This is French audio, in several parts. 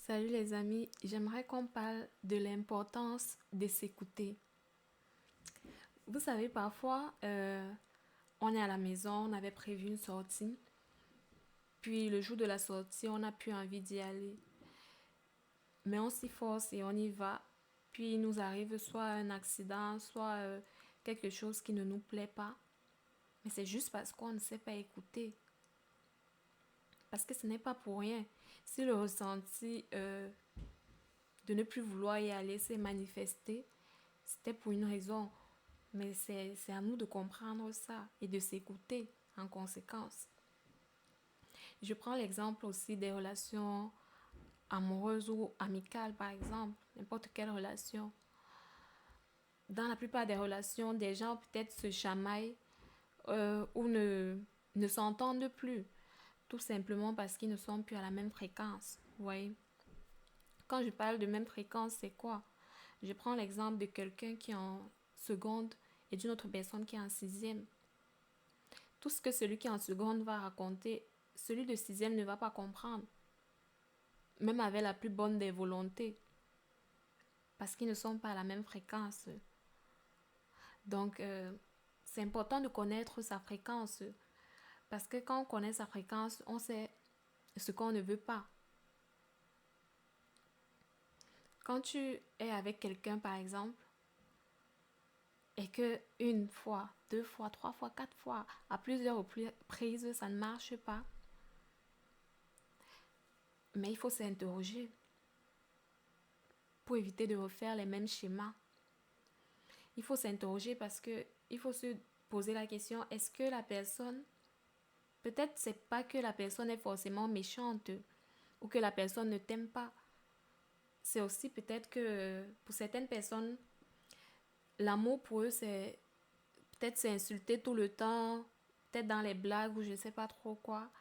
Salut les amis, j'aimerais qu'on parle de l'importance de s'écouter. Vous savez, parfois, on est à la maison, on avait prévu une sortie, puis le jour de la sortie, on n'a plus envie d'y aller. Mais on s'y force et on y va, puis il nous arrive soit un accident, soit quelque chose qui ne nous plaît pas. Mais c'est juste parce qu'on ne sait pas écouter. Parce que ce n'est pas pour rien. Si le ressenti de ne plus vouloir y aller s'est manifesté, c'était pour une raison. Mais c'est à nous de comprendre ça et de s'écouter en conséquence. Je prends l'exemple aussi des relations amoureuses ou amicales, par exemple, n'importe quelle relation. Dans la plupart des relations, des gens peut-être se chamaillent ou ne s'entendent plus, tout simplement parce qu'ils ne sont plus à la même fréquence. Vous voyez? Quand je parle de même fréquence, c'est quoi? Je prends l'exemple de quelqu'un qui est en seconde et d'une autre personne qui est en sixième. Tout ce que celui qui est en seconde va raconter, celui de sixième ne va pas comprendre, même avec la plus bonne des volontés, parce qu'ils ne sont pas à la même fréquence. Donc, c'est important de connaître sa fréquence, parce que quand on connaît sa fréquence, on sait ce qu'on ne veut pas. Quand tu es avec quelqu'un, par exemple, et que une fois, deux fois, trois fois, quatre fois, à plusieurs reprises, ça ne marche pas, mais il faut s'interroger pour éviter de refaire les mêmes schémas. Il faut s'interroger parce que il faut se poser la question, est-ce que la personne, peut-être c'est pas que la personne est forcément méchante ou que la personne ne t'aime pas. C'est aussi peut-être que pour certaines personnes, l'amour pour eux c'est peut-être c'est insulter tout le temps, peut-être dans les blagues ou je sais pas trop quoi,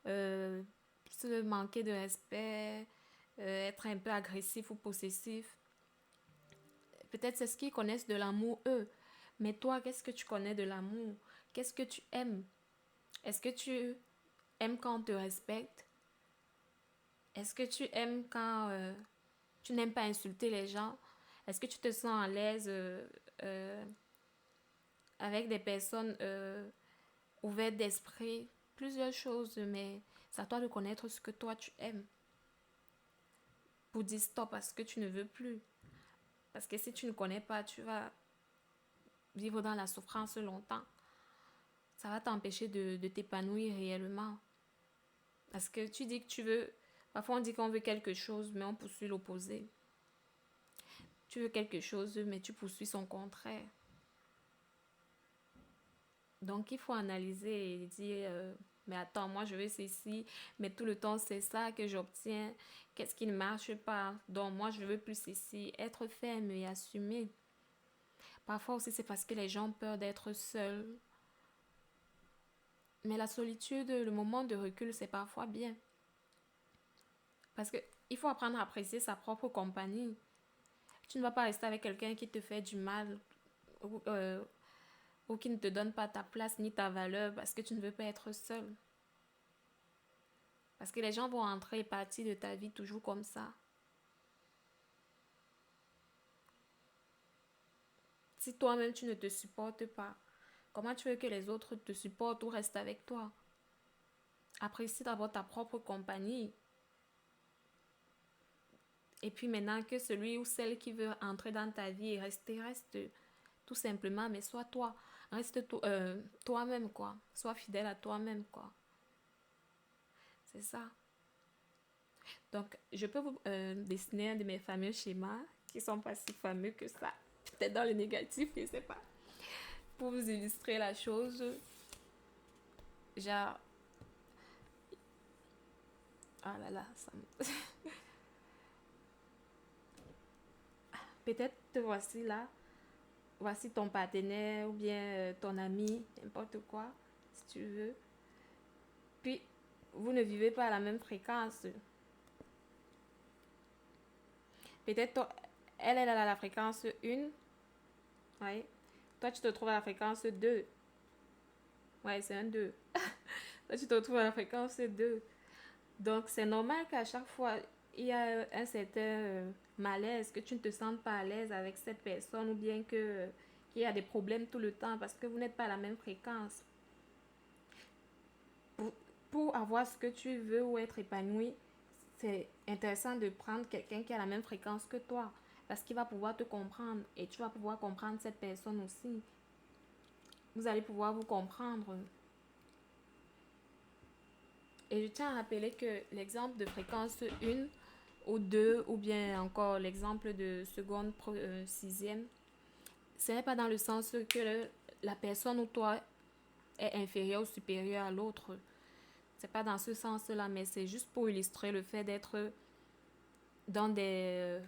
euh, se manquer de respect, être un peu agressif ou possessif. Peut-être c'est ce qu'ils connaissent de l'amour eux. Mais toi, qu'est-ce que tu connais de l'amour? Qu'est-ce que tu aimes? Est-ce que tu aimes quand on te respecte? Est-ce que tu aimes quand tu n'aimes pas insulter les gens? Est-ce que tu te sens à l'aise euh, avec des personnes ouvertes d'esprit? Plusieurs choses, mais c'est à toi de connaître ce que toi tu aimes pour dire stop à ce que tu ne veux plus. Parce que si tu ne connais pas, tu vas vivre dans la souffrance longtemps. Ça va t'empêcher de t'épanouir réellement. Parce que tu dis que tu veux... Parfois on dit qu'on veut quelque chose, mais on poursuit l'opposé. Tu veux quelque chose, mais tu poursuis son contraire. Donc il faut analyser et dire, mais attends, moi je veux ceci, mais tout le temps c'est ça que j'obtiens. Qu'est-ce qui ne marche pas? Donc moi je veux plus ceci. Être ferme et assumer. Parfois aussi c'est parce que les gens ont peur d'être seuls. Mais la solitude, le moment de recul, c'est parfois bien. Parce que il faut apprendre à apprécier sa propre compagnie. Tu ne vas pas rester avec quelqu'un qui te fait du mal ou qui ne te donne pas ta place ni ta valeur parce que tu ne veux pas être seul. Parce que les gens vont entrer et partir de ta vie toujours comme ça. Si toi-même tu ne te supportes pas, comment tu veux que les autres te supportent ou restent avec toi? Apprécie d'abord ta propre compagnie. Et puis maintenant que celui ou celle qui veut entrer dans ta vie et rester, reste tout simplement, mais sois toi. Reste toi-même, quoi. Sois fidèle à toi-même, quoi. C'est ça. Donc, je peux vous dessiner un de mes fameux schémas qui sont pas si fameux que ça. Peut-être dans le négatif, je sais pas. Pour vous illustrer la chose, genre, ah là là, ça me... Peut-être te voici là, voici ton partenaire ou bien ton ami, n'importe quoi, si tu veux. Puis, vous ne vivez pas à la même fréquence. Peut-être elle est à la fréquence 1, ouais. Toi, tu te trouves à la fréquence 2. Ouais, c'est un 2. Toi, tu te retrouves à la fréquence 2. Donc, c'est normal qu'à chaque fois, il y a un certain malaise, que tu ne te sens pas à l'aise avec cette personne ou bien qu'il y a des problèmes tout le temps parce que vous n'êtes pas à la même fréquence. Pour, pour avoir ce que tu veux ou être épanoui, c'est intéressant de prendre quelqu'un qui a la même fréquence que toi parce qu'il va pouvoir te comprendre et tu vas pouvoir comprendre cette personne aussi. Vous allez pouvoir vous comprendre. Et je tiens à rappeler que l'exemple de fréquence 1 ou 2 ou bien encore l'exemple de seconde, sixième, ce n'est pas dans le sens que la personne ou toi est inférieure ou supérieure à l'autre. C'est pas dans ce sens-là, mais c'est juste pour illustrer le fait d'être dans des,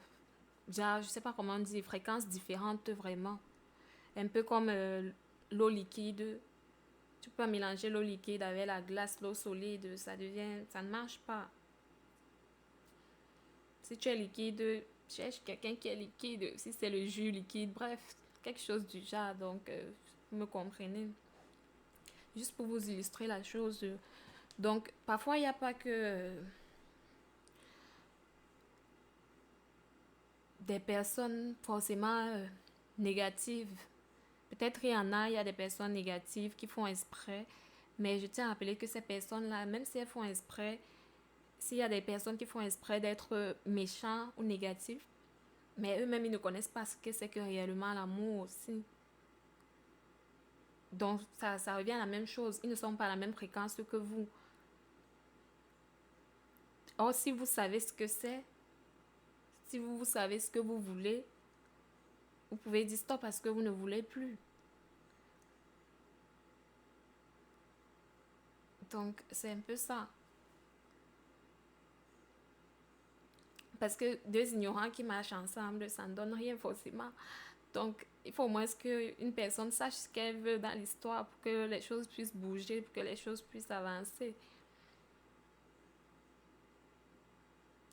déjà, je sais pas comment on dit, fréquences différentes vraiment. Un peu comme l'eau liquide. Tu peux mélanger l'eau liquide avec la glace, l'eau solide, ça ne marche pas. Si tu es liquide, cherche quelqu'un qui est liquide. Si c'est le jus liquide, bref, quelque chose du genre. Donc, vous me comprenez. Juste pour vous illustrer la chose. Donc, parfois, il n'y a pas que des personnes forcément négatives. Peut-être il y a des personnes négatives qui font exprès. Mais je tiens à rappeler que ces personnes-là, même si elles font exprès, s'il y a des personnes qui font exprès d'être méchants ou négatifs, mais eux-mêmes, ils ne connaissent pas ce que c'est que réellement l'amour aussi. Donc, ça revient à la même chose. Ils ne sont pas à la même fréquence que vous. Or, si vous savez ce que c'est, si vous savez ce que vous voulez, vous pouvez dire stop parce que vous ne voulez plus. Donc, c'est un peu ça. Parce que deux ignorants qui marchent ensemble, ça ne donne rien forcément. Donc, il faut au moins qu'une personne sache ce qu'elle veut dans l'histoire pour que les choses puissent bouger, pour que les choses puissent avancer.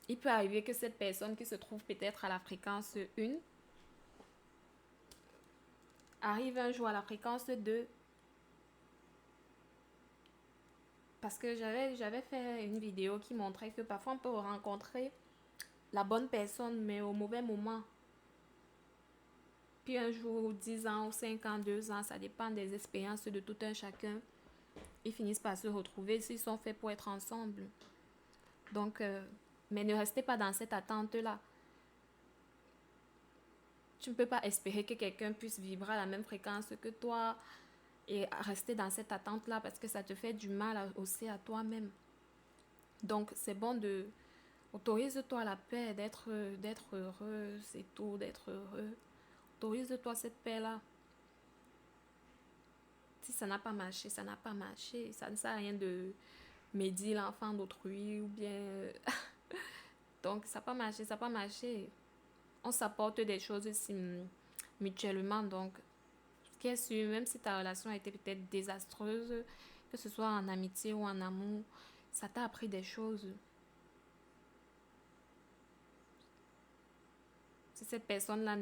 Il peut arriver que cette personne qui se trouve peut-être à la fréquence 1 arrive un jour à la fréquence 2. Parce que j'avais fait une vidéo qui montrait que parfois on peut rencontrer la bonne personne, mais au mauvais moment. Puis un jour, 10 ans, ou 5 ans, 2 ans, ça dépend des expériences de tout un chacun. Ils finissent par se retrouver s'ils sont faits pour être ensemble. Donc, mais ne restez pas dans cette attente-là. Tu ne peux pas espérer que quelqu'un puisse vibrer à la même fréquence que toi et rester dans cette attente-là parce que ça te fait du mal aussi à toi-même. Donc, c'est bon de... Autorise-toi la paix, d'être heureux, c'est tout, d'être heureux. Autorise-toi cette paix-là. Si ça n'a pas marché, ça n'a pas marché. Ça ne sert à rien de médire l'enfant d'autrui ou bien... Donc, ça n'a pas marché, ça n'a pas marché. On s'apporte des choses aussi mutuellement. Donc, ce qui est sûr, même si ta relation a été peut-être désastreuse, que ce soit en amitié ou en amour, ça t'a appris des choses. Si cette personne-là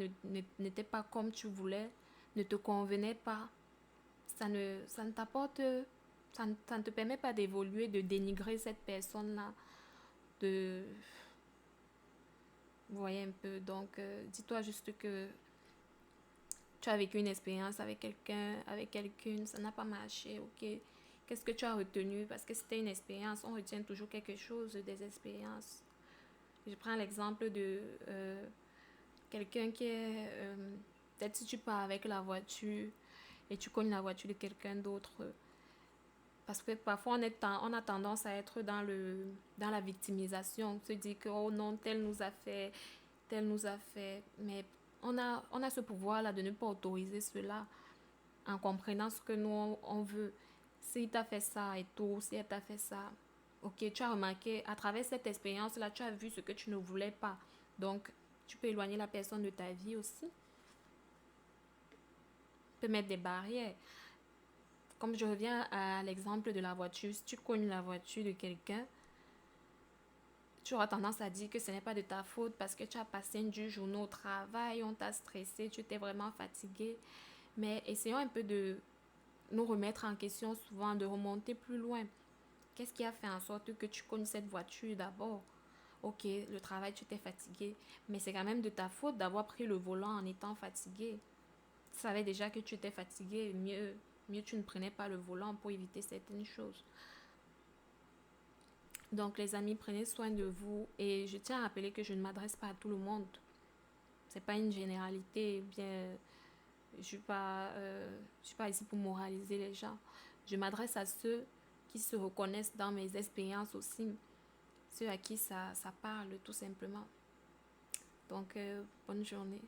n'était pas comme tu voulais, ne te convenait pas, ça ne t'apporte, ça ne te permet pas d'évoluer, de dénigrer cette personne-là, de... Vous voyez un peu, donc dis-toi juste que tu as vécu une expérience avec quelqu'un, avec quelqu'une, ça n'a pas marché, ok? Qu'est-ce que tu as retenu? Parce que c'était une expérience, on retient toujours quelque chose des expériences. Je prends l'exemple de quelqu'un qui est... peut-être si tu pars avec la voiture et tu connais la voiture de quelqu'un d'autre, parce que parfois on a tendance à être dans la victimisation, se dire que oh non, tel nous a fait, mais on a ce pouvoir-là de ne pas autoriser cela en comprenant ce que nous on veut. S'il t'a fait ça et tout, si elle t'a fait ça, ok, tu as remarqué, à travers cette expérience-là, tu as vu ce que tu ne voulais pas. Donc, tu peux éloigner la personne de ta vie aussi. Tu peux mettre des barrières. Comme je reviens à l'exemple de la voiture, si tu connais la voiture de quelqu'un, tu auras tendance à dire que ce n'est pas de ta faute parce que tu as passé une dure journée au travail, on t'a stressé, tu étais vraiment fatigué. Mais essayons un peu de nous remettre en question souvent, de remonter plus loin. Qu'est-ce qui a fait en sorte que tu connais cette voiture d'abord? Ok, le travail, tu t'es fatigué, mais c'est quand même de ta faute d'avoir pris le volant en étant fatigué. Tu savais déjà que tu étais fatigué, mieux tu ne prenais pas le volant pour éviter certaines choses. Donc les amis, prenez soin de vous et je tiens à rappeler que je ne m'adresse pas à tout le monde. C'est pas une généralité, bien, je suis pas ici pour moraliser les gens. Je m'adresse à ceux qui se reconnaissent dans mes expériences aussi, ceux à qui ça parle tout simplement. Donc, bonne journée.